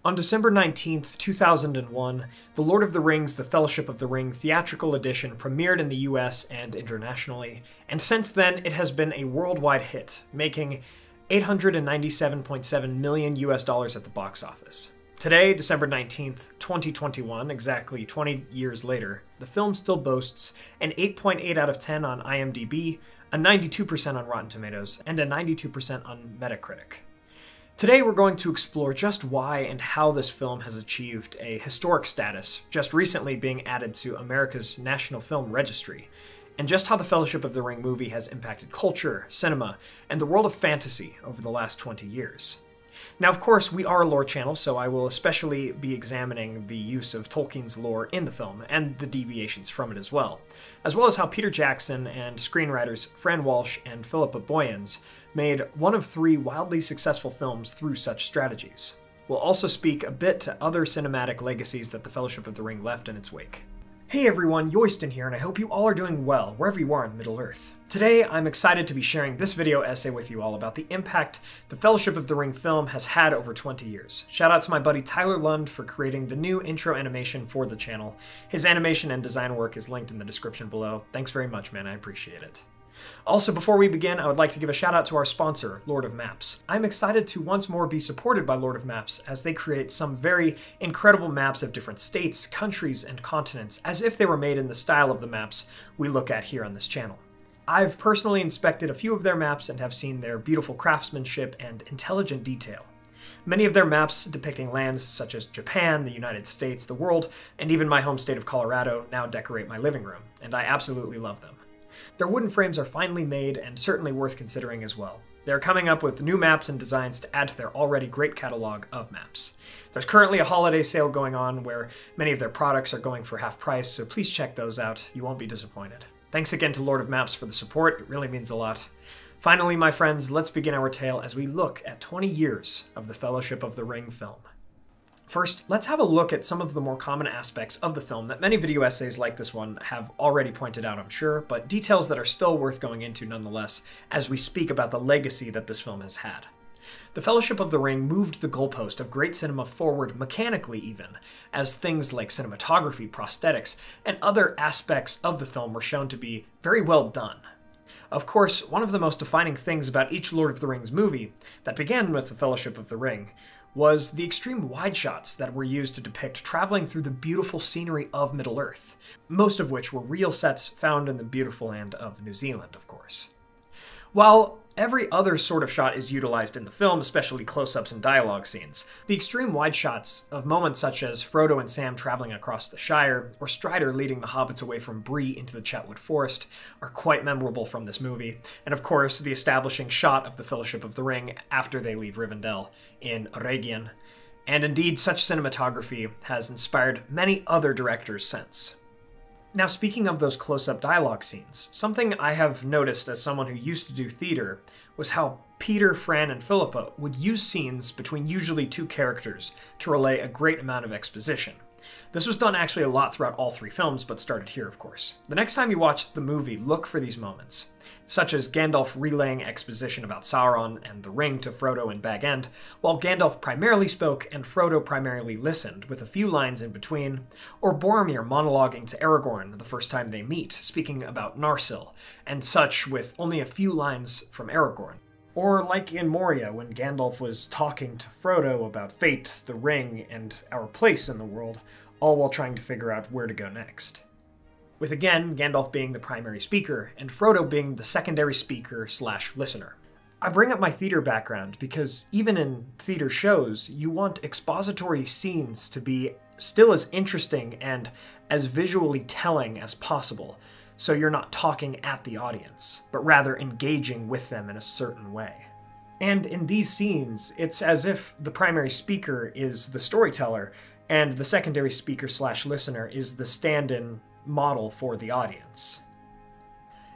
On December 19th, 2001, The Lord of the Rings: The Fellowship of the Ring theatrical edition premiered in the US and internationally, and since then it has been a worldwide hit, making $897.7 million at the box office. Today, December 19th, 2021, exactly 20 years later, the film still boasts an 8.8 out of 10 on IMDb, a 92% on Rotten Tomatoes, and a 92% on Metacritic. Today we're going to explore just why and how this film has achieved a historic status, just recently being added to America's National Film Registry, and just how the Fellowship of the Ring movie has impacted culture, cinema, and the world of fantasy over the last 20 years. Now, of course, we are a lore channel, so I will especially be examining the use of Tolkien's lore in the film, and the deviations from it as well as how Peter Jackson and screenwriters Fran Walsh and Philippa Boyens made one of three wildly successful films through such strategies. We'll also speak a bit to other cinematic legacies that the Fellowship of the Ring left in its wake. Hey everyone, Yoyston here, and I hope you all are doing well, wherever you are in Middle-earth. Today, I'm excited to be sharing this video essay with you all about the impact the Fellowship of the Ring film has had over 20 years. Shout out to my buddy Tyler Lund for creating the new intro animation for the channel. His animation and design work is linked in the description below. Thanks very much, man, I appreciate it. Also, before we begin, I would like to give a shout out to our sponsor, Lord of Maps. I'm excited to once more be supported by Lord of Maps as they create some very incredible maps of different states, countries, and continents, as if they were made in the style of the maps we look at here on this channel. I've personally inspected a few of their maps and have seen their beautiful craftsmanship and intelligent detail. Many of their maps depicting lands such as Japan, the United States, the world, and even my home state of Colorado now decorate my living room, and I absolutely love them. Their wooden frames are finely made and certainly worth considering as well. They're coming up with new maps and designs to add to their already great catalog of maps. There's currently a holiday sale going on where many of their products are going for half price, so please check those out. You won't be disappointed. Thanks again to Lord of Maps for the support. It really means a lot. Finally, my friends, let's begin our tale as we look at 20 years of the Fellowship of the Ring film. First, let's have a look at some of the more common aspects of the film that many video essays like this one have already pointed out, I'm sure, but details that are still worth going into nonetheless as we speak about the legacy that this film has had. The Fellowship of the Ring moved the goalpost of great cinema forward mechanically even, as things like cinematography, prosthetics, and other aspects of the film were shown to be very well done. Of course, one of the most defining things about each Lord of the Rings movie that began with the Fellowship of the Ring was the extreme wide shots that were used to depict traveling through the beautiful scenery of Middle-earth, most of which were real sets found in the beautiful land of New Zealand, of course. While every other sort of shot is utilized in the film, especially close-ups and dialogue scenes, the extreme wide shots of moments such as Frodo and Sam traveling across the Shire, or Strider leading the hobbits away from Bree into the Chetwood Forest, are quite memorable from this movie, and of course the establishing shot of the Fellowship of the Ring after they leave Rivendell in Eregion, and indeed such cinematography has inspired many other directors since. Now, speaking of those close-up dialogue scenes, something I have noticed as someone who used to do theater was how Peter, Fran, and Philippa would use scenes between usually two characters to relay a great amount of exposition. This was done actually a lot throughout all three films, but started here, of course. The next time you watch the movie, look for these moments, such as Gandalf relaying exposition about Sauron and the ring to Frodo in Bag End, while Gandalf primarily spoke and Frodo primarily listened, with a few lines in between, or Boromir monologuing to Aragorn the first time they meet, speaking about Narsil, and such with only a few lines from Aragorn. Or like in Moria, when Gandalf was talking to Frodo about fate, the ring, and our place in the world, all while trying to figure out where to go next. With again, Gandalf being the primary speaker, and Frodo being the secondary speaker/listener. I bring up my theater background because even in theater shows, you want expository scenes to be still as interesting and as visually telling as possible, so you're not talking at the audience, but rather engaging with them in a certain way. And in these scenes, it's as if the primary speaker is the storyteller, and the secondary speaker/listener is the stand-in model for the audience.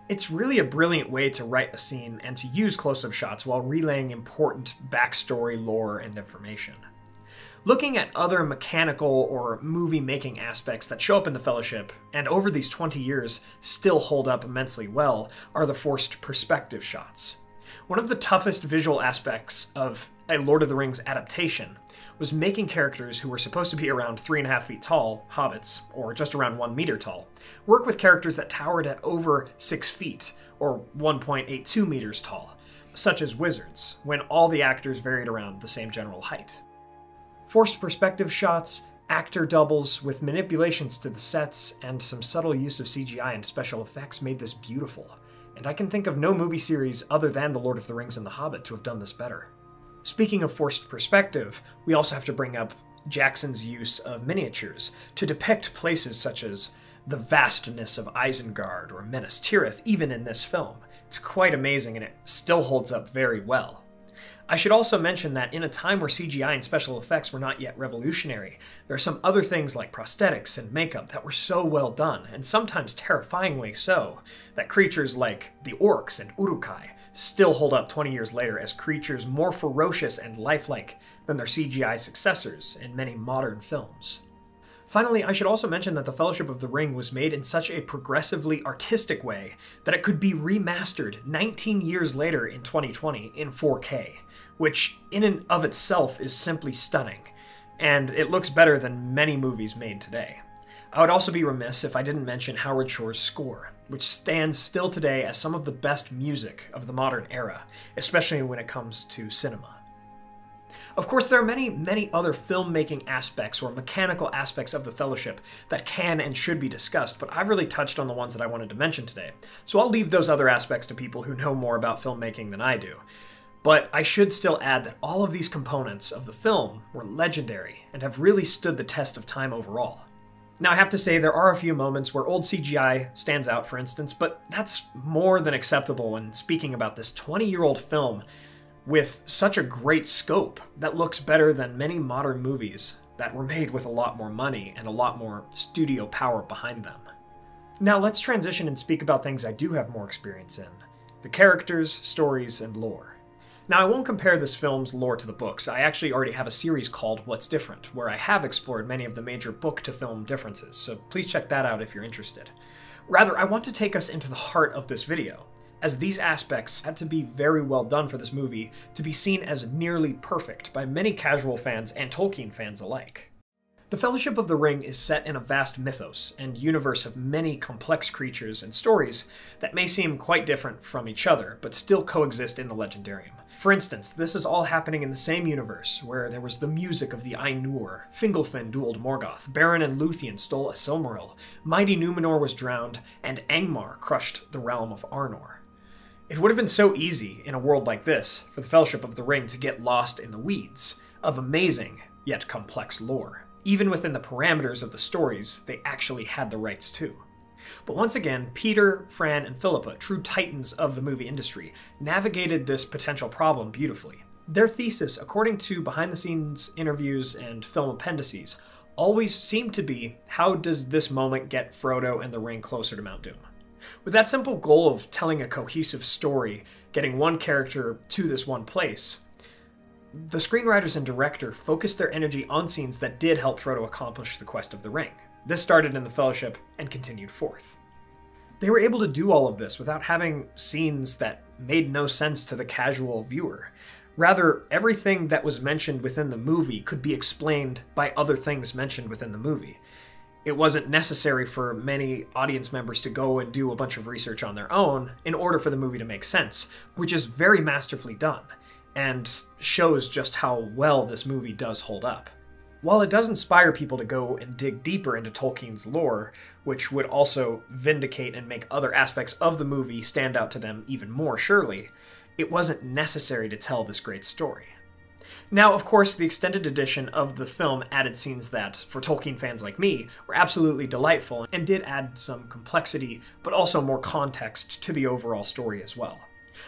It's really a brilliant way to write a scene and to use close-up shots while relaying important backstory, lore, and information. Looking at other mechanical or movie-making aspects that show up in the Fellowship, and over these 20 years still hold up immensely well, are the forced perspective shots. One of the toughest visual aspects of a Lord of the Rings adaptation, was making characters who were supposed to be around 3.5 feet tall, hobbits, or just around 1 meter tall, work with characters that towered at over 6 feet, or 1.82 meters tall, such as wizards, when all the actors varied around the same general height. Forced perspective shots, actor doubles with manipulations to the sets, and some subtle use of CGI and special effects made this beautiful, and I can think of no movie series other than The Lord of the Rings and The Hobbit to have done this better. Speaking of forced perspective, we also have to bring up Jackson's use of miniatures to depict places such as the vastness of Isengard or Minas Tirith, even in this film. It's quite amazing, and it still holds up very well. I should also mention that in a time where CGI and special effects were not yet revolutionary, there are some other things like prosthetics and makeup that were so well done, and sometimes terrifyingly so, that creatures like the orcs and Uruk-hai still hold up 20 years later as creatures more ferocious and lifelike than their CGI successors in many modern films. Finally, I should also mention that The Fellowship of the Ring was made in such a progressively artistic way that it could be remastered 19 years later in 2020 in 4K, which in and of itself is simply stunning, and it looks better than many movies made today. I would also be remiss if I didn't mention Howard Shore's score, which stands still today as some of the best music of the modern era, especially when it comes to cinema. Of course, there are many other filmmaking aspects or mechanical aspects of The Fellowship that can and should be discussed, but I've really touched on the ones that I wanted to mention today, so I'll leave those other aspects to people who know more about filmmaking than I do. But I should still add that all of these components of the film were legendary and have really stood the test of time overall. Now, I have to say there are a few moments where old CGI stands out, for instance, but that's more than acceptable when speaking about this 20-year-old film with such a great scope that looks better than many modern movies that were made with a lot more money and a lot more studio power behind them. Now, let's transition and speak about things I do have more experience in: the characters, stories, and lore. Now, I won't compare this film's lore to the books. I actually already have a series called What's Different, where I have explored many of the major book-to-film differences, so please check that out if you're interested. Rather, I want to take us into the heart of this video, as these aspects had to be very well done for this movie to be seen as nearly perfect by many casual fans and Tolkien fans alike. The Fellowship of the Ring is set in a vast mythos and universe of many complex creatures and stories that may seem quite different from each other, but still coexist in the Legendarium. For instance, this is all happening in the same universe, where there was the music of the Ainur, Fingolfin dueled Morgoth, Beren and Luthien stole a Silmaril, mighty Numenor was drowned, and Angmar crushed the realm of Arnor. It would have been so easy, in a world like this, for the Fellowship of the Ring to get lost in the weeds of amazing, yet complex lore. Even within the parameters of the stories, they actually had the rights to. But once again, Peter, Fran, and Philippa, true titans of the movie industry, navigated this potential problem beautifully. Their thesis, according to behind-the-scenes interviews and film appendices, always seemed to be, how does this moment get Frodo and the ring closer to Mount Doom? With that simple goal of telling a cohesive story, getting one character to this one place, the screenwriters and director focused their energy on scenes that did help Frodo accomplish the quest of the ring. This started in the Fellowship and continued forth. They were able to do all of this without having scenes that made no sense to the casual viewer. Rather, everything that was mentioned within the movie could be explained by other things mentioned within the movie. It wasn't necessary for many audience members to go and do a bunch of research on their own in order for the movie to make sense, which is very masterfully done, and shows just how well this movie does hold up. While it does inspire people to go and dig deeper into Tolkien's lore, which would also vindicate and make other aspects of the movie stand out to them even more surely, it wasn't necessary to tell this great story. Now, of course, the extended edition of the film added scenes that, for Tolkien fans like me, were absolutely delightful and did add some complexity, but also more context to the overall story as well.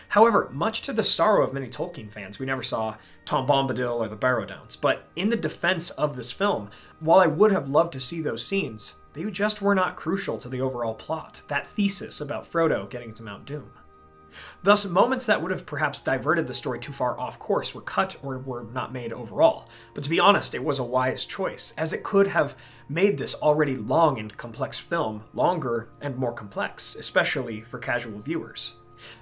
However, much to the sorrow of many Tolkien fans, we never saw Tom Bombadil or the Barrow Downs, but in the defense of this film, while I would have loved to see those scenes, they just were not crucial to the overall plot, that thesis about Frodo getting to Mount Doom. Thus, moments that would have perhaps diverted the story too far off course were cut or were not made overall. But to be honest, it was a wise choice, as it could have made this already long and complex film longer and more complex, especially for casual viewers.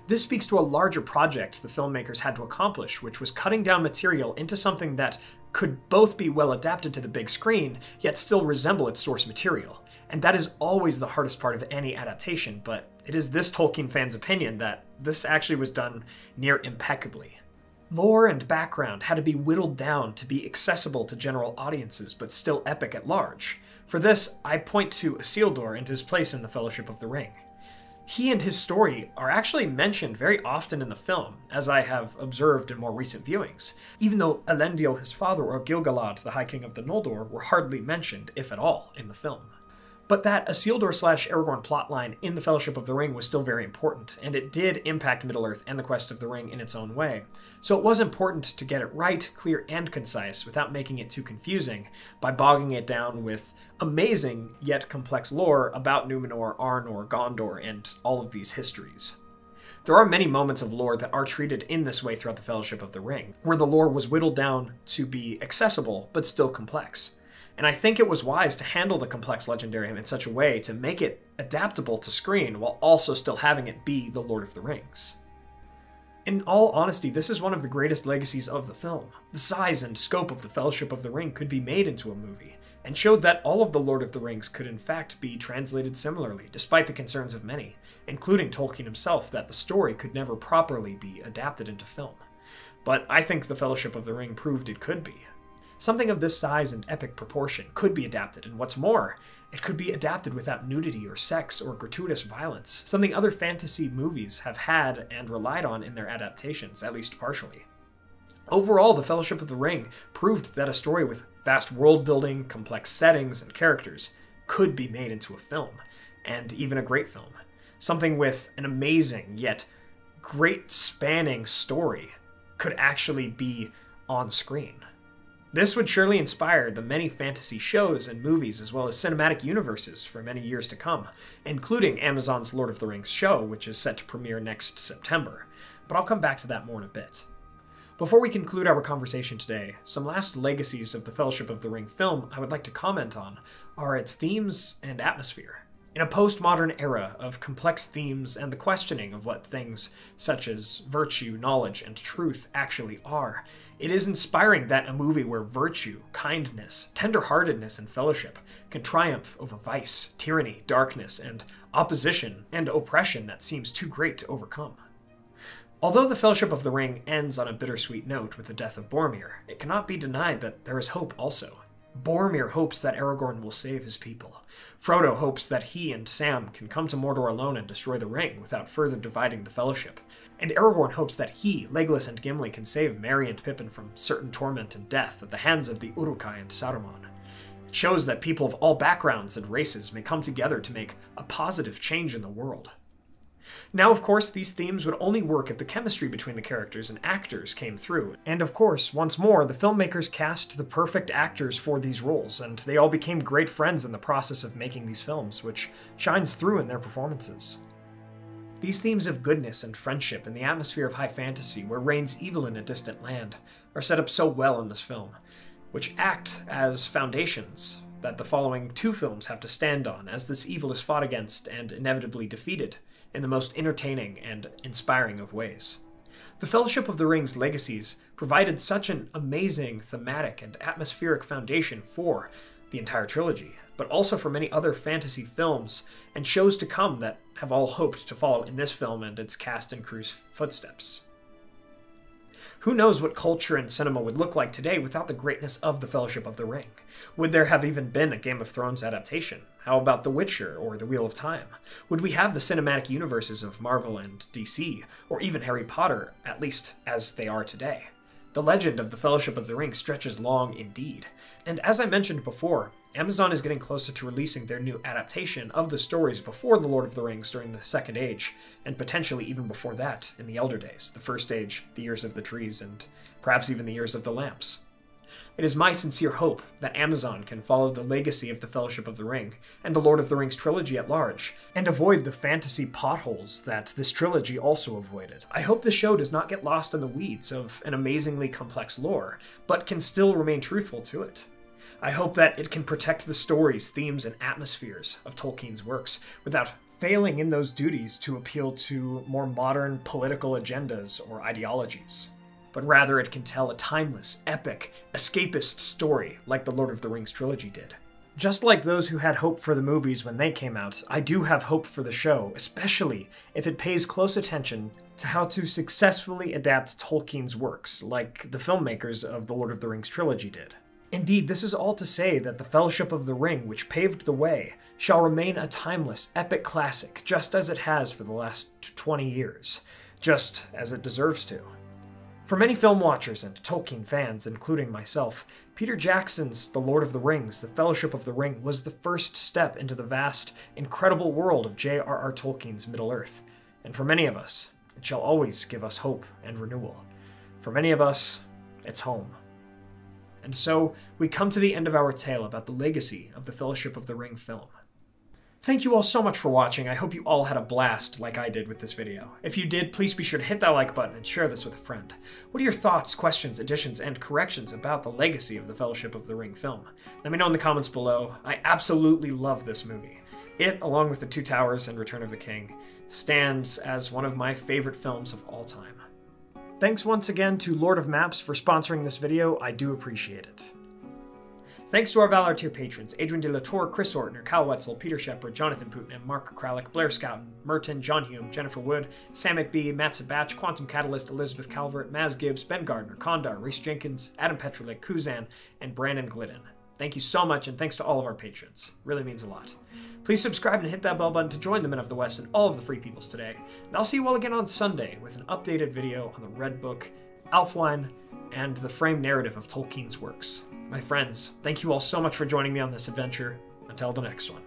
This speaks to a larger project the filmmakers had to accomplish, which was cutting down material into something that could both be well adapted to the big screen, yet still resemble its source material. And that is always the hardest part of any adaptation, but it is this Tolkien fan's opinion that this actually was done near impeccably. Lore and background had to be whittled down to be accessible to general audiences, but still epic at large. For this, I point to Isildur and his place in the Fellowship of the Ring. He and his story are actually mentioned very often in the film, as I have observed in more recent viewings, even though Elendil, his father, or Gil-galad, the High King of the Noldor, were hardly mentioned, if at all, in the film. But that Isildur/Aragorn plotline in the Fellowship of the Ring was still very important, and it did impact Middle-earth and the Quest of the Ring in its own way. So it was important to get it right, clear, and concise without making it too confusing by bogging it down with amazing yet complex lore about Numenor, Arnor, Gondor, and all of these histories. There are many moments of lore that are treated in this way throughout the Fellowship of the Ring, where the lore was whittled down to be accessible but still complex. And I think it was wise to handle the complex legendarium in such a way to make it adaptable to screen while also still having it be the Lord of the Rings. In all honesty, this is one of the greatest legacies of the film. The size and scope of the Fellowship of the Ring could be made into a movie, and showed that all of the Lord of the Rings could in fact be translated similarly, despite the concerns of many, including Tolkien himself, that the story could never properly be adapted into film. But I think the Fellowship of the Ring proved it could be. Something of this size and epic proportion could be adapted, and what's more, it could be adapted without nudity or sex or gratuitous violence, something other fantasy movies have had and relied on in their adaptations, at least partially. Overall, The Fellowship of the Ring proved that a story with vast world-building, complex settings, and characters could be made into a film, and even a great film. Something with an amazing, yet great spanning story could actually be on screen. This would surely inspire the many fantasy shows and movies as well as cinematic universes for many years to come, including Amazon's Lord of the Rings show, which is set to premiere next September. But I'll come back to that more in a bit. Before we conclude our conversation today, some last legacies of the Fellowship of the Ring film I would like to comment on are its themes and atmosphere. In a postmodern era of complex themes and the questioning of what things such as virtue, knowledge, and truth actually are, it is inspiring that a movie where virtue, kindness, tenderheartedness, and fellowship can triumph over vice, tyranny, darkness, and opposition and oppression that seems too great to overcome. Although the Fellowship of the Ring ends on a bittersweet note with the death of Boromir, it cannot be denied that there is hope also. Boromir hopes that Aragorn will save his people. Frodo hopes that he and Sam can come to Mordor alone and destroy the ring without further dividing the Fellowship. And Aragorn hopes that he, Legolas, and Gimli can save Merry and Pippin from certain torment and death at the hands of the Uruk-hai and Saruman. It shows that people of all backgrounds and races may come together to make a positive change in the world. Now, of course, these themes would only work if the chemistry between the characters and actors came through. And of course, once more, the filmmakers cast the perfect actors for these roles, and they all became great friends in the process of making these films, which shines through in their performances. These themes of goodness and friendship in the atmosphere of high fantasy, where reigns evil in a distant land, are set up so well in this film, which act as foundations that the following two films have to stand on as this evil is fought against and inevitably defeated in the most entertaining and inspiring of ways. The Fellowship of the Ring's legacies provided such an amazing thematic and atmospheric foundation for the entire trilogy, but also for many other fantasy films and shows to come that have all hoped to follow in this film and its cast and crew's footsteps. Who knows what culture and cinema would look like today without the greatness of the Fellowship of the Ring? Would there have even been a Game of Thrones adaptation? How about The Witcher or The Wheel of Time? Would we have the cinematic universes of Marvel and DC, or even Harry Potter, at least as they are today? The legend of the Fellowship of the Ring stretches long indeed, and as I mentioned before, Amazon is getting closer to releasing their new adaptation of the stories before The Lord of the Rings during the Second Age, and potentially even before that in the Elder Days, the First Age, the Years of the Trees, and perhaps even the Years of the Lamps. It is my sincere hope that Amazon can follow the legacy of the Fellowship of the Ring and the Lord of the Rings trilogy at large, and avoid the fantasy potholes that this trilogy also avoided. I hope the show does not get lost in the weeds of an amazingly complex lore, but can still remain truthful to it. I hope that it can protect the stories, themes, and atmospheres of Tolkien's works without failing in those duties to appeal to more modern political agendas or ideologies, but rather it can tell a timeless, epic, escapist story like the Lord of the Rings trilogy did. Just like those who had hope for the movies when they came out, I do have hope for the show, especially if it pays close attention to how to successfully adapt Tolkien's works, like the filmmakers of the Lord of the Rings trilogy did. Indeed, this is all to say that the Fellowship of the Ring, which paved the way, shall remain a timeless, epic classic, just as it has for the last 20 years, just as it deserves to. For many film watchers and Tolkien fans, including myself, Peter Jackson's The Lord of the Rings, The Fellowship of the Ring, was the first step into the vast, incredible world of J.R.R. Tolkien's Middle-earth, and for many of us, it shall always give us hope and renewal. For many of us, it's home. And so, we come to the end of our tale about the legacy of the Fellowship of the Ring film. Thank you all so much for watching. I hope you all had a blast like I did with this video. If you did, please be sure to hit that like button and share this with a friend. What are your thoughts, questions, additions, and corrections about the legacy of the Fellowship of the Ring film? Let me know in the comments below. I absolutely love this movie. It, along with The Two Towers and Return of the King, stands as one of my favorite films of all time. Thanks once again to Lord of Maps for sponsoring this video. I do appreciate it. Thanks to our Valor Tier patrons, Adrian De La Tour, Chris Ortner, Kyle Wetzel, Peter Shepard, Jonathan Putnam, Mark Kralik, Blair Scouten, Merton, John Hume, Jennifer Wood, Sam McBee, Matt Sabatch, Quantum Catalyst, Elizabeth Calvert, Maz Gibbs, Ben Gardner, Kondar, Reese Jenkins, Adam Petrolik, Kuzan, and Brandon Glidden. Thank you so much, and thanks to all of our patrons. Really means a lot. Please subscribe and hit that bell button to join the Men of the West and all of the Free Peoples today. And I'll see you all again on Sunday with an updated video on the Red Book, Alfwine, and the frame narrative of Tolkien's works. My friends, thank you all so much for joining me on this adventure. Until the next one.